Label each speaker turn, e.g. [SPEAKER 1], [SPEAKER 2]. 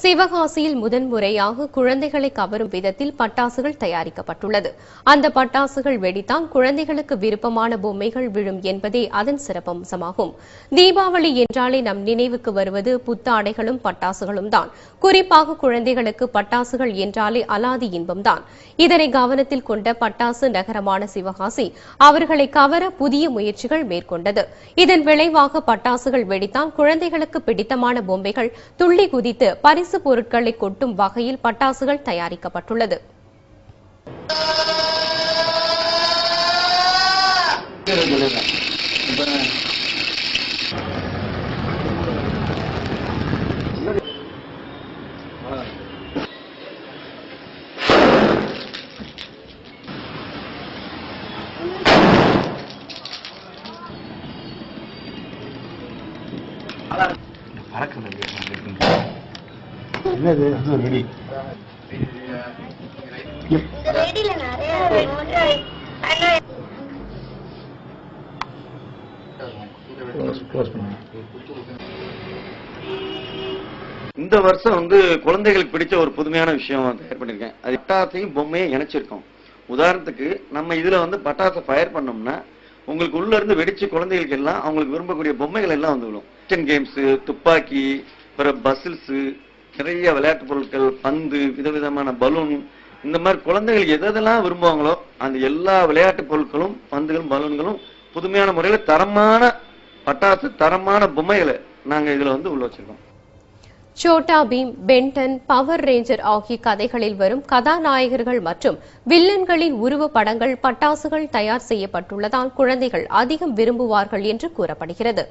[SPEAKER 1] சிவகாசியில் முதன்முறையாக குழந்தைகளை கவரும் விதத்தில் பட்டாசுகள் தயாரிக்கப்பட்டுள்ளது. அந்த பட்டாசுகள் வெடித்தால் குழந்தைகளுக்கு விருப்பமான பொம்மைகள் விழும் என்பதே அதன் சிறப்பம்சமாகும். தீபாவளி என்றாலே நம் நினைவுக்கு வருவது புத்தாடைகளும் பட்டாசுகளும் தான். குறிப்பாக குழந்தைகளுக்கு பட்டாசுகள் என்றாலே அலாதி இன்பம்தான். இதனை கவனத்தில் கொண்ட பட்டாசு நகரமான சிவகாசி அவர்களை கவர புதிய முயற்சிகள் மேற்கொண்டது. இதன் விளைவாக பட்டாசுகள் வெடித்தால் குழந்தைகளுக்கு பிடித்தமான பொம்மைகள் துள்ளி குதித்து பரிசு பொருட்களை கொட்டும் வகையில் பட்டாசுகள் தயாரிக்கப்பட்டுள்ளது.
[SPEAKER 2] என்னது ரெடி
[SPEAKER 3] இந்த வருஷம் குழந்தைகளுக்கு பிடிச்ச ஒரு புதுமையான விஷயம் தயார் பண்ணிருக்கேன். அது பட்டாசையும் பொம்மையும் இணைச்சிருக்கோம். உதாரணத்துக்கு நம்ம இதுல பட்டாசை ஃபயர் பண்ணோம்னா உங்களுக்கு உள்ள இருந்து வெடிச்சு குழந்தைகளுக்கு எல்லாம் அவங்களுக்கு விரும்பக்கூடிய பொம்மைகள் எல்லாம் விழும். கிச்சன் கேம்ஸ், துப்பாக்கி, பிறகு பசில்ஸ், நிறைய விளையாட்டு பொருட்கள், பந்து, விதவிதமான பலூன், இந்த மாதிரி குழந்தைகள் எதெல்லாம் விரும்புவாங்களோ அந்த எல்லா விளையாட்டு பொருட்களும், பந்துகளும், பலூன்களும் புதுமையான முறையில தரமான பட்டாசு, தரமான பொம்மைகளை நாங்க இதுல உள்ள வச்சிருக்கோம்.
[SPEAKER 1] Chhota Bheem, Ben Ten, Power Ranger ஆகிய கதைகளில் வரும் கதாநாயகர்கள் மற்றும் வில்லன்களின் உருவ படங்கள் பட்டாசுகள் தயார் செய்யப்பட்டுள்ளதால் குழந்தைகள் அதிகம் விரும்புவார்கள் என்று கூறப்படுகிறது.